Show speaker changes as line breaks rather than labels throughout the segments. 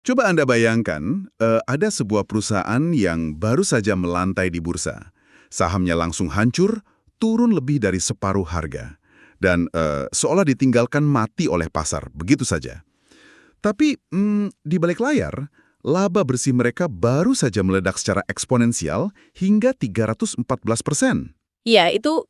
Coba Anda bayangkan, ada sebuah perusahaan yang baru saja melantai di bursa. Sahamnya langsung hancur, turun lebih dari separuh harga. Dan seolah ditinggalkan mati oleh pasar, begitu saja. Tapi di balik layar, laba bersih mereka baru saja meledak secara eksponensial hingga 314%.
Iya, itu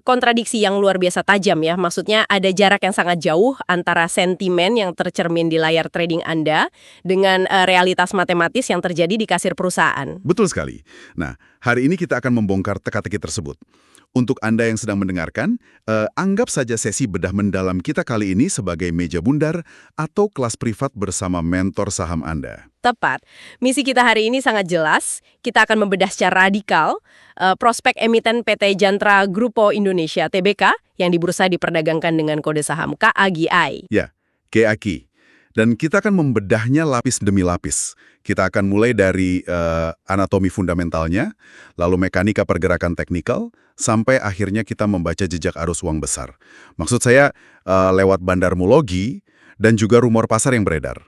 kontradiksi yang luar biasa tajam ya. Maksudnya ada jarak yang sangat jauh antara sentimen yang tercermin di layar trading Anda dengan realitas matematis yang terjadi di kasir perusahaan.
Betul sekali. Nah, hari ini kita akan membongkar teka-teki tersebut. Untuk Anda yang sedang mendengarkan, anggap saja sesi bedah mendalam kita kali ini sebagai meja bundar atau kelas privat bersama mentor saham Anda.
Tepat. Misi kita hari ini sangat jelas. Kita akan membedah secara radikal prospek emiten PT Jantra Grupo Indonesia (TBK) yang di bursa diperdagangkan dengan kode saham KAGI.
Ya, KAKI. Dan kita akan membedahnya lapis demi lapis. Kita akan mulai dari anatomi fundamentalnya, lalu mekanika pergerakan teknikal, sampai akhirnya kita membaca jejak arus uang besar. Maksud saya lewat bandarmologi dan juga rumor pasar yang beredar.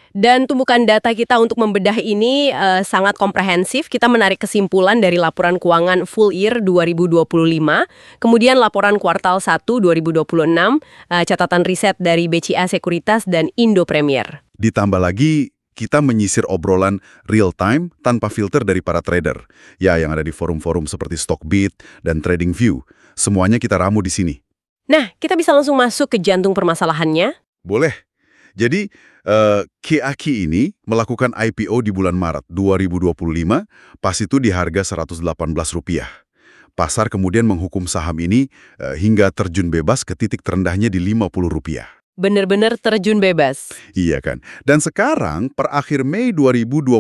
Dan tumpukan data kita untuk membedah ini sangat komprehensif. Kita menarik kesimpulan dari laporan keuangan full year 2025, kemudian laporan kuartal 1 2026, catatan riset dari BCA Sekuritas dan Indo Premier.
Ditambah lagi, kita menyisir obrolan real time tanpa filter dari para trader. Ya, yang ada di forum-forum seperti Stockbit dan TradingView. Semuanya kita ramu di sini.
Nah, kita bisa langsung masuk ke jantung permasalahannya.
Boleh. Jadi, KAKI ini melakukan IPO di bulan Maret 2025, pas itu di harga Rp118. Pasar kemudian menghukum saham ini hingga terjun bebas ke titik terendahnya di Rp50.
Bener-bener terjun bebas.
Iya kan? Dan sekarang, per akhir Mei 2026,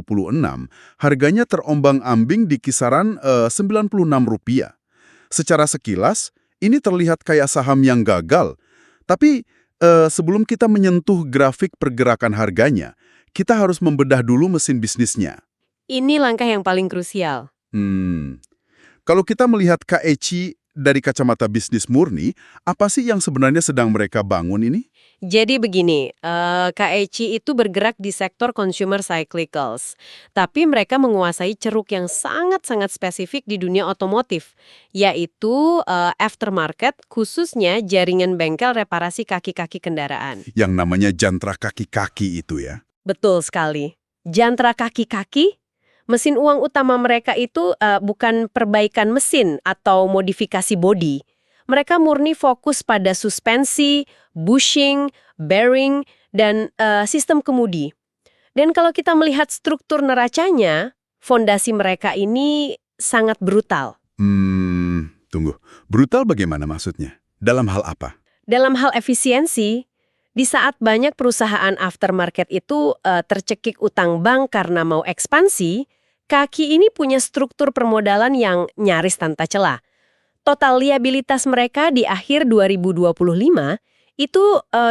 harganya terombang-ambing di kisaran Rp96. Secara sekilas, ini terlihat kayak saham yang gagal. Tapi, sebelum kita menyentuh grafik pergerakan harganya, kita harus membedah dulu mesin bisnisnya.
Ini langkah yang paling krusial.
Kalau kita melihat KAKI dari kacamata bisnis murni, apa sih yang sebenarnya sedang mereka bangun ini?
Jadi begini, KAC itu bergerak di sektor consumer cyclicals. Tapi mereka menguasai ceruk yang sangat-sangat spesifik di dunia otomotif, yaitu aftermarket, khususnya jaringan bengkel reparasi kaki-kaki kendaraan.
Yang namanya jantra kaki-kaki itu ya?
Betul sekali. Jantra kaki-kaki, mesin uang utama mereka itu bukan perbaikan mesin atau modifikasi bodi. Mereka murni fokus pada suspensi, bushing, bearing, dan sistem kemudi. Dan kalau kita melihat struktur neracanya, fondasi mereka ini sangat brutal.
Tunggu. Brutal bagaimana maksudnya? Dalam hal apa?
Dalam hal efisiensi, di saat banyak perusahaan aftermarket itu tercekik utang bank karena mau ekspansi, Kaki ini punya struktur permodalan yang nyaris tanpa celah. Total liabilitas mereka di akhir 2025 itu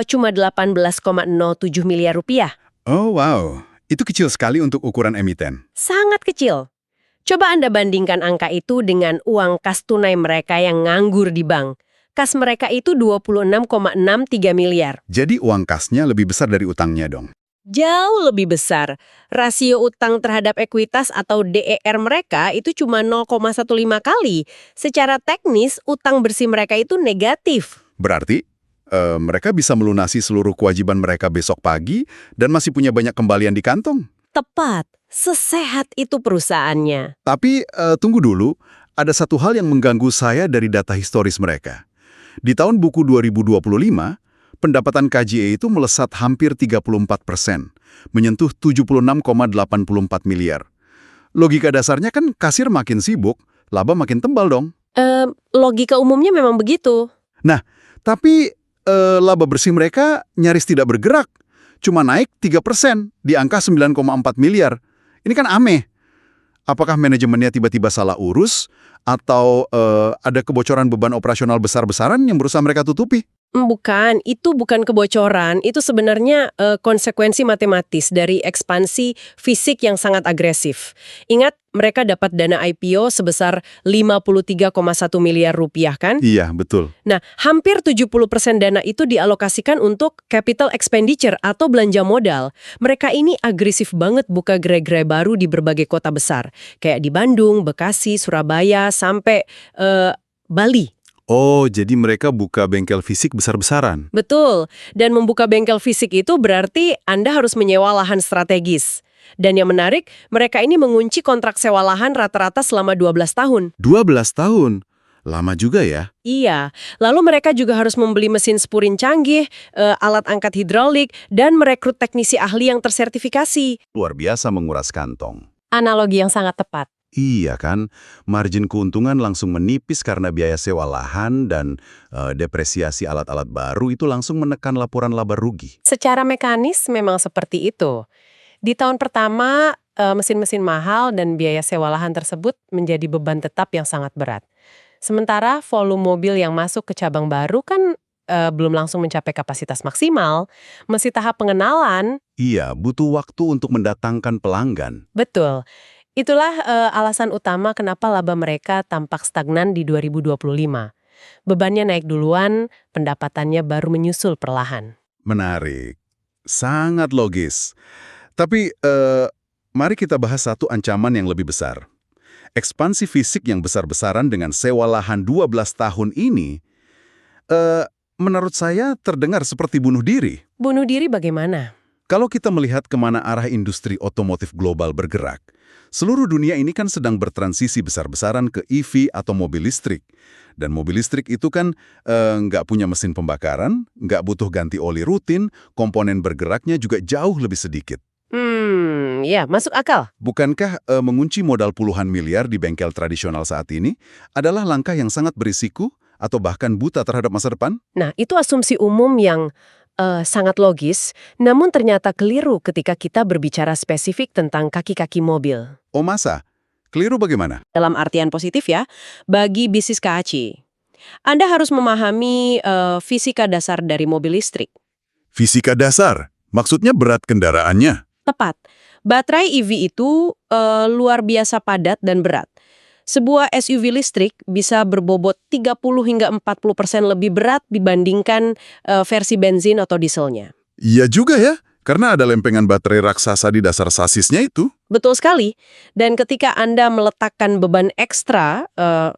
cuma 18,07 miliar rupiah.
Oh wow, itu kecil sekali untuk ukuran emiten.
Sangat kecil. Coba Anda bandingkan angka itu dengan uang kas tunai mereka yang nganggur di bank. Kas mereka itu 26,63 miliar.
Jadi uang kasnya lebih besar dari utangnya dong?
Jauh lebih besar. Rasio utang terhadap ekuitas atau DER mereka itu cuma 0,15 kali. Secara teknis, utang bersih mereka itu negatif.
Berarti, mereka bisa melunasi seluruh kewajiban mereka besok pagi dan masih punya banyak kembalian di kantong?
Tepat. Sesehat itu perusahaannya.
Tapi, tunggu dulu. Ada satu hal yang mengganggu saya dari data historis mereka. Di tahun buku 2025, pendapatan KJE itu melesat hampir 34%, menyentuh 76,84 miliar. Logika dasarnya kan kasir makin sibuk, laba makin tebal dong.
Logika umumnya memang begitu.
Nah, tapi laba bersih mereka nyaris tidak bergerak. Cuma naik 3% di angka 9,4 miliar. Ini kan aneh. Apakah manajemennya tiba-tiba salah urus? Atau ada kebocoran beban operasional besar-besaran yang berusaha mereka tutupi?
Bukan, itu bukan kebocoran, itu sebenarnya konsekuensi matematis dari ekspansi fisik yang sangat agresif. Ingat, mereka dapat dana IPO sebesar 53,1 miliar rupiah kan?
Iya, betul.
Nah, hampir 70% dana itu dialokasikan untuk capital expenditure atau belanja modal. Mereka ini agresif banget buka gerai-gerai baru di berbagai kota besar. Kayak di Bandung, Bekasi, Surabaya, sampai Bali.
Oh, jadi mereka buka bengkel fisik besar-besaran.
Betul, dan membuka bengkel fisik itu berarti Anda harus menyewa lahan strategis. Dan yang menarik, mereka ini mengunci kontrak sewa lahan rata-rata selama 12 tahun.
12 tahun. Lama juga ya.
Iya, lalu mereka juga harus membeli mesin spurin canggih, alat angkat hidrolik, dan merekrut teknisi ahli yang tersertifikasi.
Luar biasa menguras kantong.
Analogi yang sangat tepat.
Iya kan, margin keuntungan langsung menipis karena biaya sewa lahan dan depresiasi alat-alat baru itu langsung menekan laporan laba rugi.
Secara mekanis memang seperti itu. Di tahun pertama, mesin-mesin mahal dan biaya sewa lahan tersebut menjadi beban tetap yang sangat berat. Sementara volume mobil yang masuk ke cabang baru kan belum langsung mencapai kapasitas maksimal, masih tahap pengenalan.
Iya, butuh waktu untuk mendatangkan pelanggan.
Betul. Itulah alasan utama kenapa laba mereka tampak stagnan di 2025. Bebannya naik duluan, pendapatannya baru menyusul perlahan.
Menarik. Sangat logis. Tapi, mari kita bahas satu ancaman yang lebih besar. Ekspansi fisik yang besar-besaran dengan sewa lahan 12 tahun ini, menurut saya terdengar seperti bunuh diri.
Bunuh diri bagaimana?
Kalau kita melihat kemana arah industri otomotif global bergerak, seluruh dunia ini kan sedang bertransisi besar-besaran ke EV atau mobil listrik. Dan mobil listrik itu kan nggak punya mesin pembakaran, nggak butuh ganti oli rutin, komponen bergeraknya juga jauh lebih sedikit.
Ya, masuk akal.
Bukankah mengunci modal puluhan miliar di bengkel tradisional saat ini adalah langkah yang sangat berisiko atau bahkan buta terhadap masa depan?
Nah, itu asumsi umum yang sangat logis, namun ternyata keliru ketika kita berbicara spesifik tentang kaki-kaki mobil.
Oh masa? Keliru bagaimana?
Dalam artian positif ya, bagi bisnis KAC. Anda harus memahami fisika dasar dari mobil listrik.
Fisika dasar? Maksudnya berat kendaraannya?
Tepat. Baterai EV itu luar biasa padat dan berat. Sebuah SUV listrik bisa berbobot 30 hingga 40% lebih berat dibandingkan versi bensin atau dieselnya.
Iya juga ya, karena ada lempengan baterai raksasa di dasar sasisnya itu.
Betul sekali. Dan ketika Anda meletakkan beban ekstra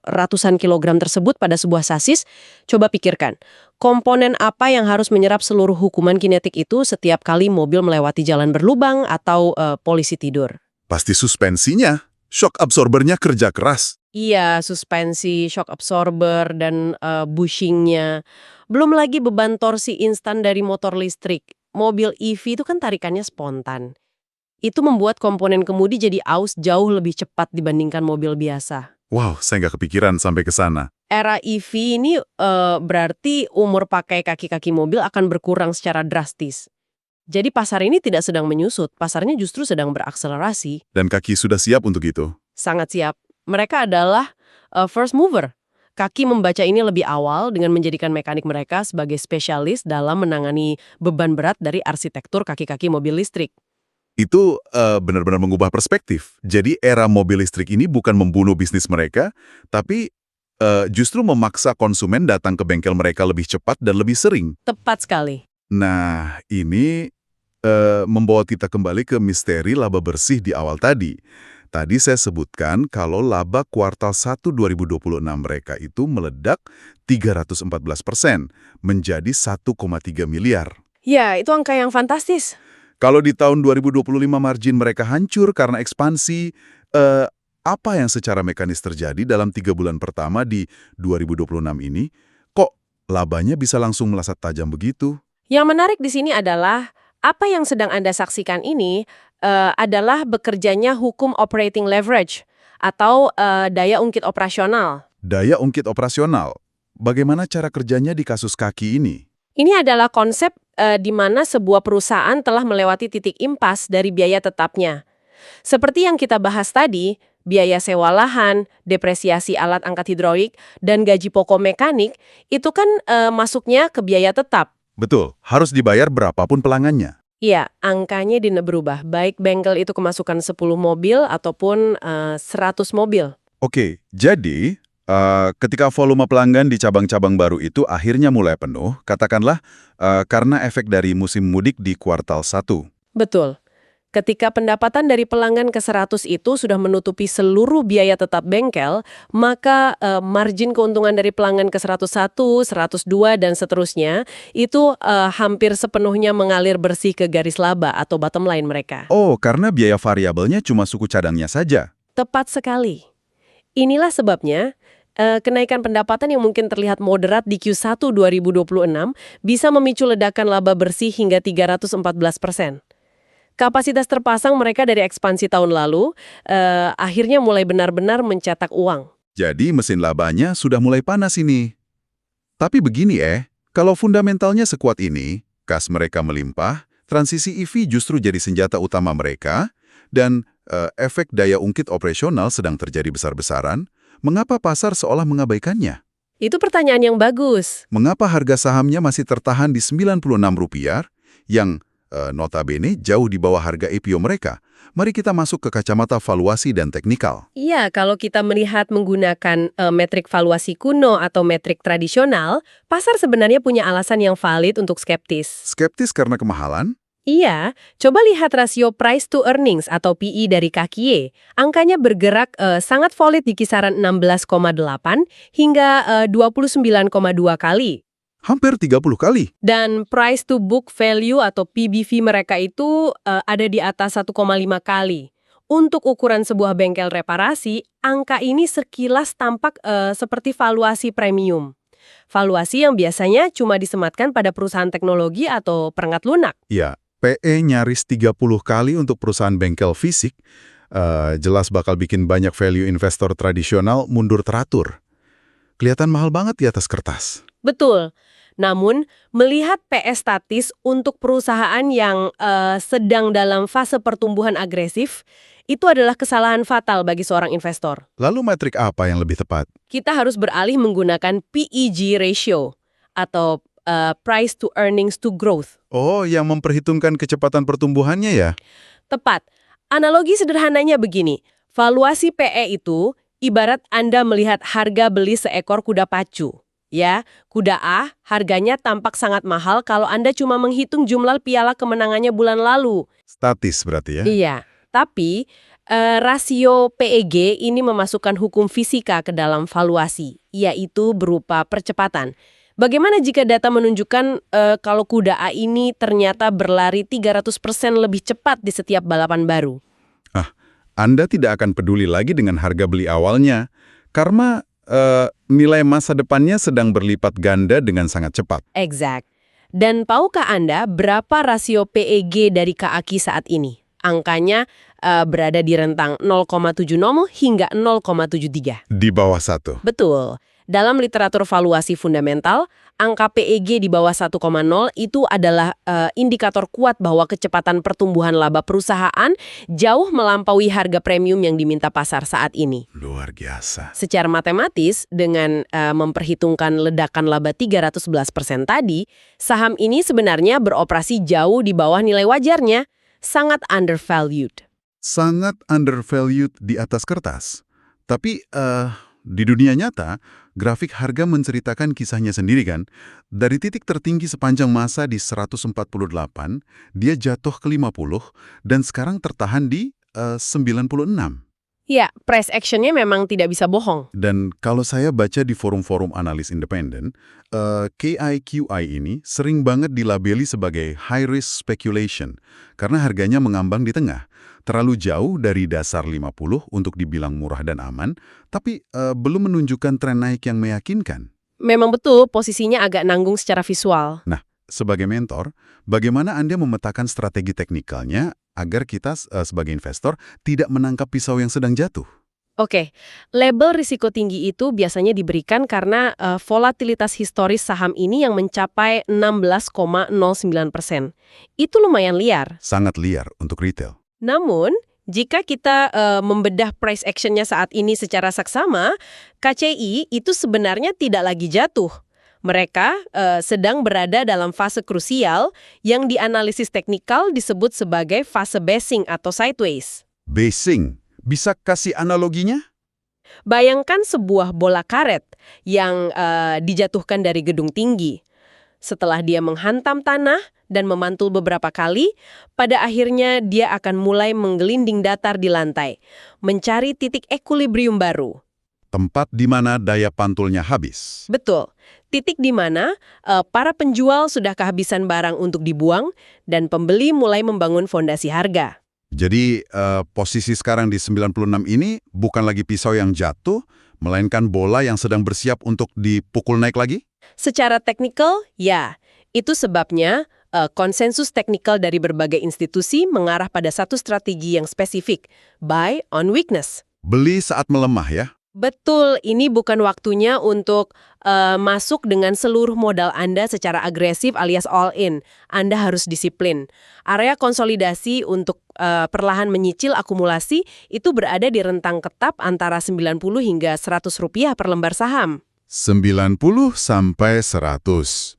ratusan kilogram tersebut pada sebuah sasis, coba pikirkan, komponen apa yang harus menyerap seluruh hukuman kinetik itu setiap kali mobil melewati jalan berlubang atau polisi tidur.
Pasti suspensinya, shock absorbernya kerja keras.
Iya, suspensi, shock absorber, dan bushingnya. Belum lagi beban torsi instan dari motor listrik. Mobil EV itu kan tarikannya spontan. Itu membuat komponen kemudi jadi aus jauh lebih cepat dibandingkan mobil biasa.
Wow, saya nggak kepikiran sampai ke sana.
Era EV ini berarti umur pakai kaki-kaki mobil akan berkurang secara drastis. Jadi pasar ini tidak sedang menyusut, pasarnya justru sedang berakselerasi.
Dan kaki sudah siap untuk itu.
Sangat siap. Mereka adalah first mover. Kaki membaca ini lebih awal dengan menjadikan mekanik mereka sebagai spesialis dalam menangani beban berat dari arsitektur kaki-kaki mobil listrik.
Itu benar-benar mengubah perspektif. Jadi era mobil listrik ini bukan membunuh bisnis mereka, tapi justru memaksa konsumen datang ke bengkel mereka lebih cepat dan lebih sering.
Tepat sekali.
Nah, ini membawa kita kembali ke misteri laba bersih di awal tadi. Tadi saya sebutkan kalau laba kuartal 1 2026 mereka itu meledak 314% menjadi 1,3 miliar.
Ya, itu angka yang fantastis.
Kalau di tahun 2025 margin mereka hancur karena ekspansi, apa yang secara mekanis terjadi dalam 3 bulan pertama di 2026 ini? Kok labanya bisa langsung melesat tajam begitu?
Yang menarik di sini adalah apa yang sedang Anda saksikan ini adalah bekerjanya hukum operating leverage atau daya ungkit operasional.
Daya ungkit operasional. Bagaimana cara kerjanya di kasus kaki ini?
Ini adalah konsep di mana sebuah perusahaan telah melewati titik impas dari biaya tetapnya. Seperti yang kita bahas tadi, biaya sewa lahan, depresiasi alat angkat hidrolik, dan gaji pokok mekanik, itu kan masuknya ke biaya tetap.
Betul, harus dibayar berapapun pelanggannya.
Iya, angkanya tidak berubah, baik bengkel itu kemasukan 10 mobil ataupun 100 mobil.
Oke, jadi ketika volume pelanggan di cabang-cabang baru itu akhirnya mulai penuh, katakanlah karena efek dari musim mudik di kuartal 1.
Betul. Ketika pendapatan dari pelanggan ke 100 itu sudah menutupi seluruh biaya tetap bengkel, maka margin keuntungan dari pelanggan ke 101, 102, dan seterusnya itu hampir sepenuhnya mengalir bersih ke garis laba atau bottom line mereka.
Oh, karena biaya variabelnya cuma suku cadangnya saja.
Tepat sekali. Inilah sebabnya kenaikan pendapatan yang mungkin terlihat moderat di Q1 2026 bisa memicu ledakan laba bersih hingga 314%. Kapasitas terpasang mereka dari ekspansi tahun lalu akhirnya mulai benar-benar mencetak uang.
Jadi mesin labanya sudah mulai panas ini. Tapi begini kalau fundamentalnya sekuat ini, kas mereka melimpah, transisi EV justru jadi senjata utama mereka, dan efek daya ungkit operasional sedang terjadi besar-besaran, mengapa pasar seolah mengabaikannya?
Itu pertanyaan yang bagus.
Mengapa harga sahamnya masih tertahan di Rp96, yang notabene jauh di bawah harga IPO mereka? Mari kita masuk ke kacamata valuasi dan teknikal.
Iya, kalau kita melihat menggunakan metrik valuasi kuno atau metrik tradisional, pasar sebenarnya punya alasan yang valid untuk skeptis.
Skeptis karena kemahalan?
Iya, coba lihat rasio price to earnings atau PE dari KKY. Angkanya bergerak sangat valid di kisaran 16,8 hingga 29,2 kali.
Hampir 30 kali.
Dan price to book value atau PBV mereka itu ada di atas 1,5 kali. Untuk ukuran sebuah bengkel reparasi, angka ini sekilas tampak seperti valuasi premium. Valuasi yang biasanya cuma disematkan pada perusahaan teknologi atau perangkat lunak.
Ya, PE nyaris 30 kali untuk perusahaan bengkel fisik, jelas bakal bikin banyak value investor tradisional mundur teratur. Kelihatan mahal banget di atas kertas.
Betul. Namun, melihat PE statis untuk perusahaan yang sedang dalam fase pertumbuhan agresif, itu adalah kesalahan fatal bagi seorang investor.
Lalu metrik apa yang lebih tepat?
Kita harus beralih menggunakan PEG ratio atau price to earnings to growth.
Oh, yang memperhitungkan kecepatan pertumbuhannya ya?
Tepat. Analogi sederhananya begini, valuasi PE itu ibarat Anda melihat harga beli seekor kuda pacu. Ya, kuda A harganya tampak sangat mahal kalau Anda cuma menghitung jumlah piala kemenangannya bulan lalu.
Statis berarti ya?
Iya, tapi rasio PEG ini memasukkan hukum fisika ke dalam valuasi, yaitu berupa percepatan. Bagaimana jika data menunjukkan kalau kuda A ini ternyata berlari 300% lebih cepat di setiap balapan baru?
Anda tidak akan peduli lagi dengan harga beli awalnya, karena nilai masa depannya sedang berlipat ganda dengan sangat cepat.
Exact. Dan tahukah Anda berapa rasio PEG dari KAKI saat ini? Angkanya berada di rentang 0,70 hingga 0,73.
Di bawah 1.
Betul. Dalam literatur valuasi fundamental, angka PEG di bawah 1,0 itu adalah indikator kuat bahwa kecepatan pertumbuhan laba perusahaan jauh melampaui harga premium yang diminta pasar saat ini.
Luar biasa.
Secara matematis, dengan memperhitungkan ledakan laba 311% tadi, saham ini sebenarnya beroperasi jauh di bawah nilai wajarnya, sangat undervalued.
Sangat undervalued di atas kertas. Tapi di dunia nyata, grafik harga menceritakan kisahnya sendiri kan. Dari titik tertinggi sepanjang masa di 148, dia jatuh ke 50, dan sekarang tertahan di 96.
Ya, price actionnya memang tidak bisa bohong.
Dan kalau saya baca di forum-forum analis independen, KIQI ini sering banget dilabeli sebagai high risk speculation karena harganya mengambang di tengah. Terlalu jauh dari dasar 50 untuk dibilang murah dan aman, tapi belum menunjukkan tren naik yang meyakinkan.
Memang betul posisinya agak nanggung secara visual.
Nah, sebagai mentor, bagaimana Anda memetakan strategi teknikalnya agar kita sebagai investor tidak menangkap pisau yang sedang jatuh?
Oke, label risiko tinggi itu biasanya diberikan karena volatilitas historis saham ini yang mencapai 16,09%. Itu lumayan liar.
Sangat liar untuk retail.
Namun, Jika kita membedah price actionnya saat ini secara saksama, KCI itu sebenarnya tidak lagi jatuh. Mereka sedang berada dalam fase krusial yang dianalisis teknikal disebut sebagai fase basing atau sideways.
Basing, bisa kasih analoginya?
Bayangkan sebuah bola karet yang dijatuhkan dari gedung tinggi. Setelah dia menghantam tanah dan memantul beberapa kali, pada akhirnya dia akan mulai menggelinding datar di lantai, mencari titik ekuilibrium baru.
Tempat di mana daya pantulnya habis.
Betul, titik di mana para penjual sudah kehabisan barang untuk dibuang dan pembeli mulai membangun fondasi harga.
Jadi posisi sekarang di 96 ini bukan lagi pisau yang jatuh, melainkan bola yang sedang bersiap untuk dipukul naik lagi?
Secara teknikal, ya. Itu sebabnya konsensus teknikal dari berbagai institusi mengarah pada satu strategi yang spesifik, buy on weakness.
Beli saat melemah ya?
Betul, ini bukan waktunya untuk masuk dengan seluruh modal Anda secara agresif alias all in. Anda harus disiplin. Area konsolidasi untuk perlahan menyicil akumulasi itu berada di rentang ketap antara 90 hingga 100 rupiah per lembar saham.
90 sampai 100.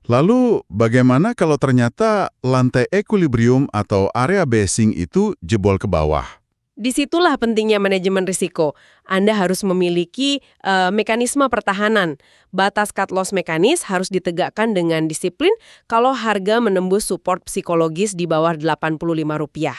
Lalu bagaimana kalau ternyata lantai ekuilibrium atau area basing itu jebol ke bawah?
Disitulah pentingnya manajemen risiko. Anda harus memiliki mekanisme pertahanan. Batas cut loss mekanis harus ditegakkan dengan disiplin kalau harga menembus support psikologis di bawah Rp85.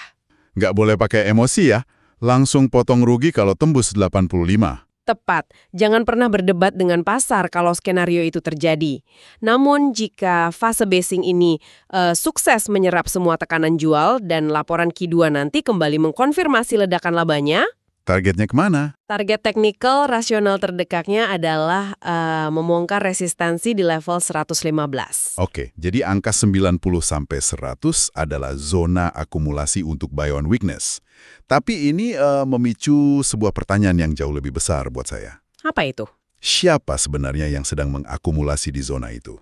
Nggak boleh pakai emosi ya? Langsung potong rugi kalau tembus 85.
Tepat, jangan pernah berdebat dengan pasar kalau skenario itu terjadi. Namun jika fase basing ini sukses menyerap semua tekanan jual dan laporan Q2 nanti kembali mengkonfirmasi ledakan labanya,
Targetnya kemana?
target teknikal rasional terdekatnya adalah membongkar resistansi di level 115.
Oke, jadi angka 90 sampai 100 adalah zona akumulasi untuk buy on weakness. Tapi ini memicu sebuah pertanyaan yang jauh lebih besar buat saya.
Apa itu?
Siapa sebenarnya yang sedang mengakumulasi di zona itu?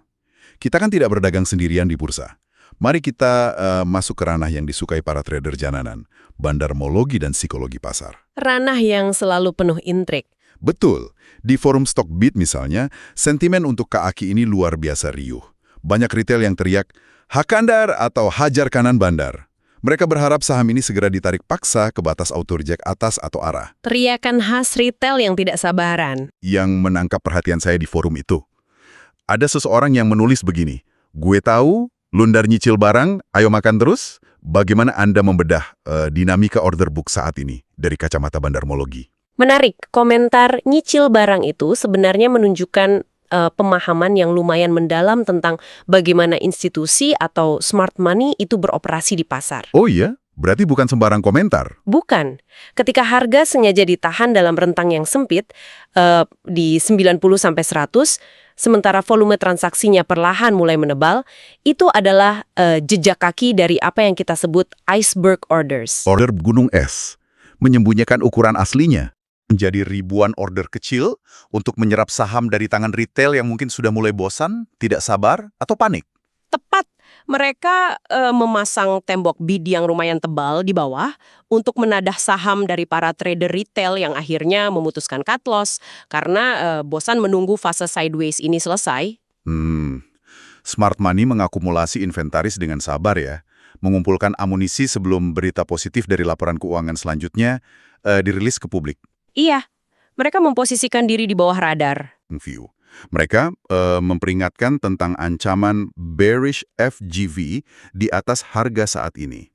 Kita kan tidak berdagang sendirian di bursa. Mari kita masuk ke ranah yang disukai para trader jalanan, bandarmologi dan psikologi pasar.
Ranah yang selalu penuh intrik.
Betul. Di forum Stockbit misalnya, sentimen untuk KAKI ini luar biasa riuh. Banyak retail yang teriak, Hakandar atau hajar kanan bandar. Mereka berharap saham ini segera ditarik paksa ke batas auto reject atas atau arah.
Teriakan khas retail yang tidak sabaran.
Yang menangkap perhatian saya di forum itu. Ada seseorang yang menulis begini, gue tahu, lundar nyicil barang, ayo makan terus. Bagaimana Anda membedah dinamika order book saat ini dari kacamata bandarmologi?
Menarik, komentar nyicil barang itu sebenarnya menunjukkan pemahaman yang lumayan mendalam tentang bagaimana institusi atau smart money itu beroperasi di pasar.
Oh iya? Berarti bukan sembarang komentar?
Bukan. Ketika harga sengaja ditahan dalam rentang yang sempit, di 90-100, sementara volume transaksinya perlahan mulai menebal, itu adalah jejak kaki dari apa yang kita sebut iceberg orders.
Order gunung es, menyembunyikan ukuran aslinya. Menjadi ribuan order kecil untuk menyerap saham dari tangan retail yang mungkin sudah mulai bosan, tidak sabar, atau panik.
Tepat, mereka memasang tembok bid yang lumayan tebal di bawah untuk menadah saham dari para trader retail yang akhirnya memutuskan cut loss karena bosan menunggu fase sideways ini selesai.
Smart money mengakumulasi inventaris dengan sabar ya. Mengumpulkan amunisi sebelum berita positif dari laporan keuangan selanjutnya dirilis ke publik.
Iya, mereka memposisikan diri di bawah radar.
View. Mereka memperingatkan tentang ancaman bearish FGV di atas harga saat ini.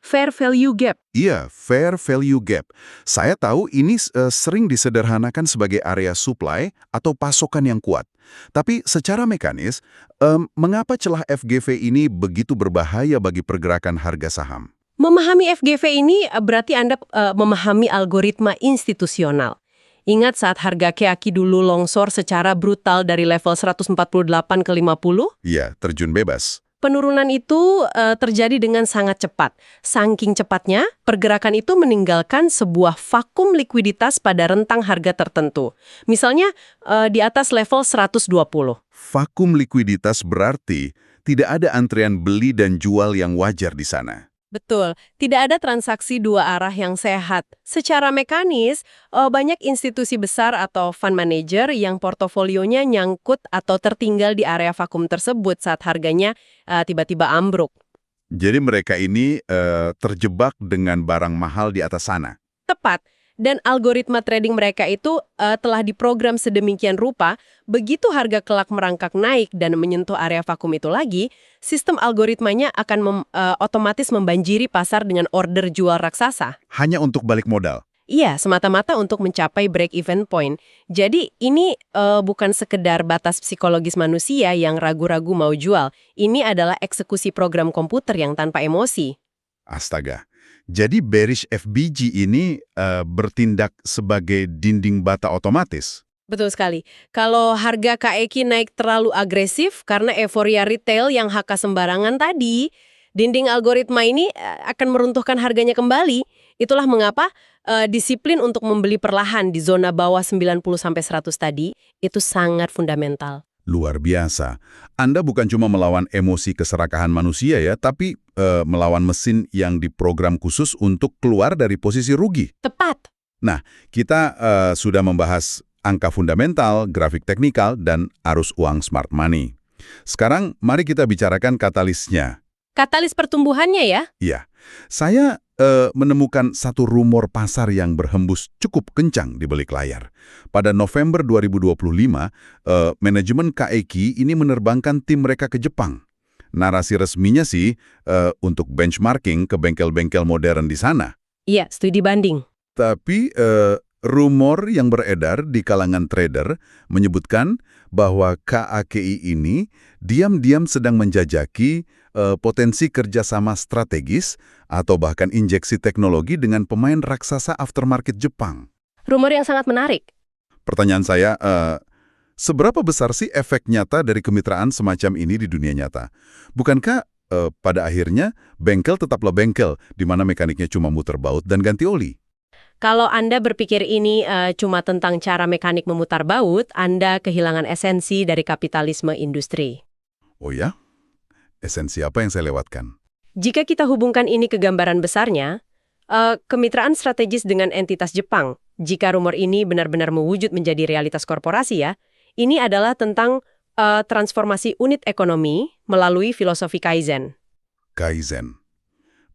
Fair value gap.
Iya, fair value gap. Saya tahu ini sering disederhanakan sebagai area supply atau pasokan yang kuat. Tapi secara mekanis, mengapa celah FGV ini begitu berbahaya bagi pergerakan harga saham?
Memahami FGV ini berarti Anda memahami algoritma institusional. Ingat saat harga KAKI dulu longsor secara brutal dari level 148 ke 50?
Iya, terjun bebas.
Penurunan itu terjadi dengan sangat cepat. Saking cepatnya, pergerakan itu meninggalkan sebuah vakum likuiditas pada rentang harga tertentu. Misalnya di atas level 120.
Vakum likuiditas berarti tidak ada antrean beli dan jual yang wajar di sana.
Betul, tidak ada transaksi dua arah yang sehat. Secara mekanis, banyak institusi besar atau fund manager yang portofolionya nyangkut atau tertinggal di area vakum tersebut saat harganya tiba-tiba ambruk.
Jadi mereka ini terjebak dengan barang mahal di atas sana.
Tepat. Dan algoritma trading mereka itu telah diprogram sedemikian rupa, begitu harga kelak merangkak naik dan menyentuh area vakum itu lagi, sistem algoritmanya akan otomatis membanjiri pasar dengan order jual raksasa.
Hanya untuk balik modal.
Iya, semata-mata untuk mencapai break-even point. Jadi ini bukan sekedar batas psikologis manusia yang ragu-ragu mau jual. Ini adalah eksekusi program komputer yang tanpa emosi.
Astaga. Jadi bearish FBG ini bertindak sebagai dinding bata otomatis.
Betul sekali. Kalau harga KEK naik terlalu agresif karena euforia retail yang HK sembarangan tadi, dinding algoritma ini akan meruntuhkan harganya kembali. Itulah mengapa disiplin untuk membeli perlahan di zona bawah 90-100 tadi itu sangat fundamental.
Luar biasa. Anda bukan cuma melawan emosi keserakahan manusia ya, tapi melawan mesin yang diprogram khusus untuk keluar dari posisi rugi.
Tepat.
Nah, kita sudah membahas angka fundamental, grafik teknikal, dan arus uang smart money. Sekarang, mari kita bicarakan katalisnya.
Katalis pertumbuhannya ya?
Iya, saya menemukan satu rumor pasar yang berhembus cukup kencang di balik layar. Pada November 2025, manajemen KEK ini menerbangkan tim mereka ke Jepang. Narasi resminya sih untuk benchmarking ke bengkel-bengkel modern di sana.
Iya, studi banding.
Tapi rumor yang beredar di kalangan trader menyebutkan bahwa KAKI ini diam-diam sedang menjajaki potensi kerjasama strategis atau bahkan injeksi teknologi dengan pemain raksasa aftermarket Jepang.
Rumor yang sangat menarik.
Pertanyaan saya, seberapa besar sih efek nyata dari kemitraan semacam ini di dunia nyata? Bukankah pada akhirnya bengkel tetaplah bengkel, di mana mekaniknya cuma muter baut dan ganti oli?
Kalau Anda berpikir ini cuma tentang cara mekanik memutar baut, Anda kehilangan esensi dari kapitalisme industri.
Oh ya? Esensi apa yang saya lewatkan?
Jika kita hubungkan ini ke gambaran besarnya, kemitraan strategis dengan entitas Jepang, jika rumor ini benar-benar mewujud menjadi realitas korporasi ya, ini adalah tentang transformasi unit ekonomi melalui filosofi Kaizen.
Kaizen.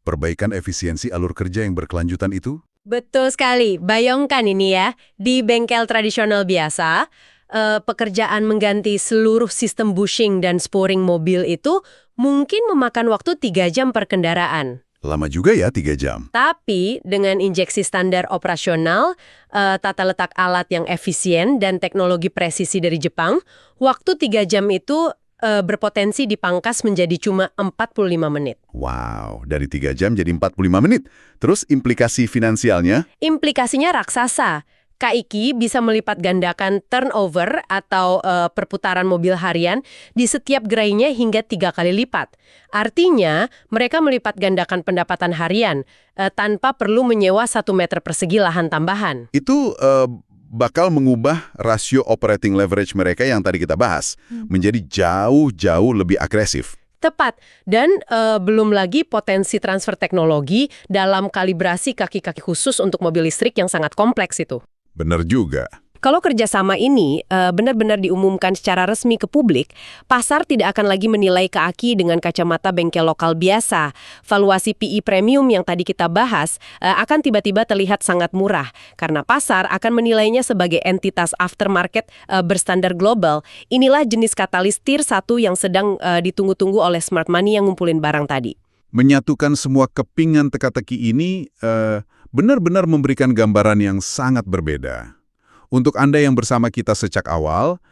Perbaikan efisiensi alur kerja yang berkelanjutan itu?
Betul sekali. Bayangkan ini ya, di bengkel tradisional biasa, pekerjaan mengganti seluruh sistem bushing dan sporing mobil itu mungkin memakan waktu 3 jam per kendaraan.
Lama juga ya 3 jam.
Tapi dengan injeksi standar operasional, tata letak alat yang efisien, dan teknologi presisi dari Jepang, waktu 3 jam itu berpotensi dipangkas menjadi cuma 45 menit.
Wow, dari 3 jam jadi 45 menit. Terus implikasi finansialnya?
Implikasinya raksasa. KIK bisa melipat gandakan turnover atau perputaran mobil harian di setiap gerainya hingga 3 kali lipat. Artinya, mereka melipat gandakan pendapatan harian tanpa perlu menyewa 1 meter persegi lahan tambahan.
Itu bakal mengubah rasio operating leverage mereka yang tadi kita bahas menjadi jauh-jauh lebih agresif.
Tepat. Dan belum lagi potensi transfer teknologi dalam kalibrasi kaki-kaki khusus untuk mobil listrik yang sangat kompleks itu.
Benar juga.
Kalau kerjasama ini benar-benar diumumkan secara resmi ke publik, pasar tidak akan lagi menilai KAKI dengan kacamata bengkel lokal biasa. Valuasi PE premium yang tadi kita bahas akan tiba-tiba terlihat sangat murah, karena pasar akan menilainya sebagai entitas aftermarket berstandar global. Inilah jenis katalis tier 1 yang sedang ditunggu-tunggu oleh smart money yang ngumpulin barang tadi.
Menyatukan semua kepingan teka-teki ini benar-benar memberikan gambaran yang sangat berbeda. Untuk Anda yang bersama kita sejak awal,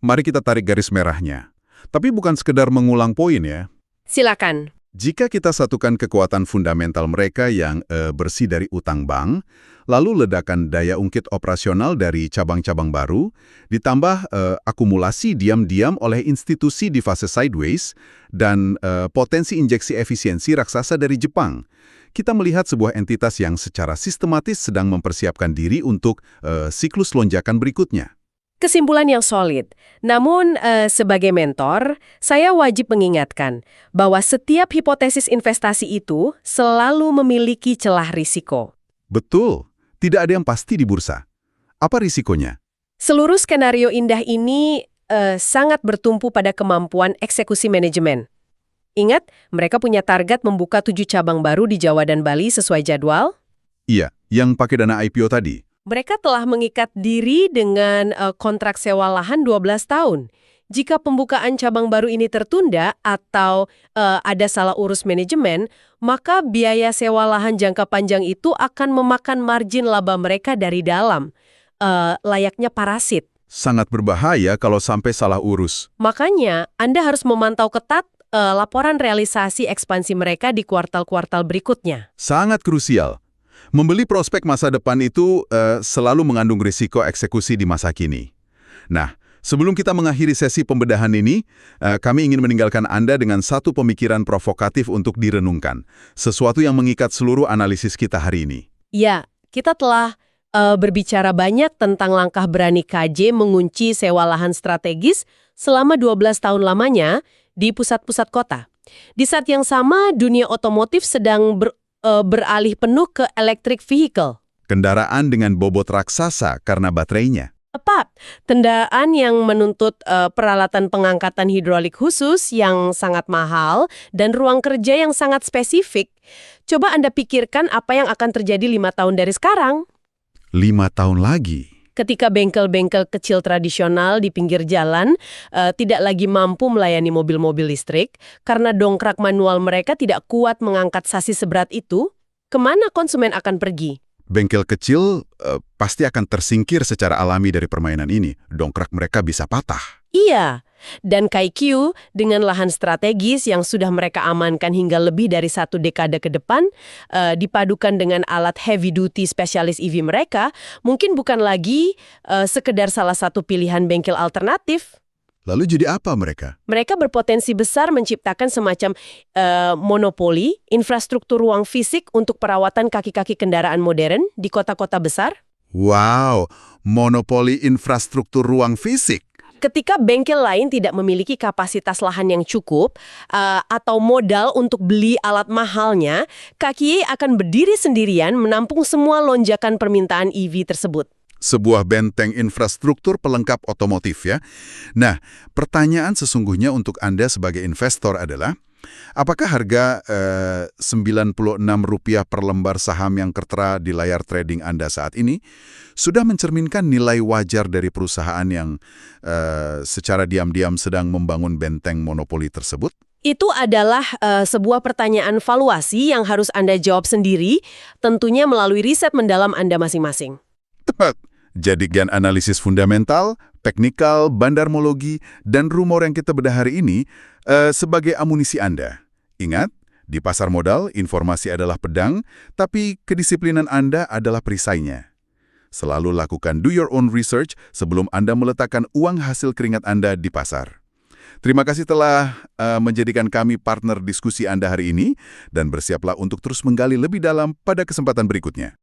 mari kita tarik garis merahnya. Tapi bukan sekedar mengulang poin ya.
Silakan.
Jika kita satukan kekuatan fundamental mereka yang bersih dari utang bank, lalu ledakan daya ungkit operasional dari cabang-cabang baru, ditambah akumulasi diam-diam oleh institusi di fase sideways, dan potensi injeksi efisiensi raksasa dari Jepang, kita melihat sebuah entitas yang secara sistematis sedang mempersiapkan diri untuk siklus lonjakan berikutnya.
Kesimpulan yang solid. Namun, sebagai mentor, saya wajib mengingatkan bahwa setiap hipotesis investasi itu selalu memiliki celah risiko.
Betul, tidak ada yang pasti di bursa. Apa risikonya?
Seluruh skenario indah ini sangat bertumpu pada kemampuan eksekusi manajemen. Ingat, mereka punya target membuka 7 cabang baru di Jawa dan Bali sesuai jadwal.
Iya, yang pakai dana IPO tadi.
Mereka telah mengikat diri dengan kontrak sewa lahan 12 tahun. Jika pembukaan cabang baru ini tertunda atau ada salah urus manajemen, maka biaya sewa lahan jangka panjang itu akan memakan margin laba mereka dari dalam. Layaknya parasit.
Sangat berbahaya kalau sampai salah urus.
Makanya, Anda harus memantau ketat laporan realisasi ekspansi mereka di kuartal-kuartal berikutnya.
Sangat krusial. Membeli prospek masa depan itu selalu mengandung risiko eksekusi di masa kini. Nah, sebelum kita mengakhiri sesi pembedahan ini, kami ingin meninggalkan Anda dengan satu pemikiran provokatif untuk direnungkan. Sesuatu yang mengikat seluruh analisis kita hari ini.
Ya, kita telah berbicara banyak tentang langkah berani KJ mengunci sewa lahan strategis selama 12 tahun lamanya di pusat-pusat kota. Di saat yang sama, dunia otomotif sedang beralih penuh ke electric vehicle.
Kendaraan dengan bobot raksasa karena baterainya.
Tepat, kendaraan yang menuntut peralatan pengangkatan hidrolik khusus yang sangat mahal dan ruang kerja yang sangat spesifik. Coba Anda pikirkan apa yang akan terjadi 5 tahun dari sekarang.
5 tahun lagi.
Ketika bengkel-bengkel kecil tradisional di pinggir jalan tidak lagi mampu melayani mobil-mobil listrik karena dongkrak manual mereka tidak kuat mengangkat sasis seberat itu, kemana konsumen akan pergi?
Bengkel kecil pasti akan tersingkir secara alami dari permainan ini. Dongkrak mereka bisa patah.
Iya, dan Kaiku dengan lahan strategis yang sudah mereka amankan hingga lebih dari 1 dekade ke depan, dipadukan dengan alat heavy duty spesialis EV mereka, mungkin bukan lagi sekedar salah satu pilihan bengkel alternatif.
Lalu jadi apa mereka?
Mereka berpotensi besar menciptakan semacam monopoli infrastruktur ruang fisik untuk perawatan kaki-kaki kendaraan modern di kota-kota besar.
Wow, monopoli infrastruktur ruang fisik.
Ketika bengkel lain tidak memiliki kapasitas lahan yang cukup atau modal untuk beli alat mahalnya, KKI akan berdiri sendirian menampung semua lonjakan permintaan EV tersebut.
Sebuah benteng infrastruktur pelengkap otomotif ya. Nah, pertanyaan sesungguhnya untuk Anda sebagai investor adalah, apakah harga Rp96 per lembar saham yang tertera di layar trading Anda saat ini sudah mencerminkan nilai wajar dari perusahaan yang secara diam-diam sedang membangun benteng monopoli tersebut?
Itu adalah sebuah pertanyaan valuasi yang harus Anda jawab sendiri, tentunya melalui riset mendalam Anda masing-masing.
Tepat. Jadi gen analisis fundamental, teknikal, bandarmologi, dan rumor yang kita bedah hari ini sebagai amunisi Anda. Ingat, di pasar modal informasi adalah pedang, tapi kedisiplinan Anda adalah perisainya. Selalu lakukan do your own research sebelum Anda meletakkan uang hasil keringat Anda di pasar. Terima kasih telah menjadikan kami partner diskusi Anda hari ini, dan bersiaplah untuk terus menggali lebih dalam pada kesempatan berikutnya.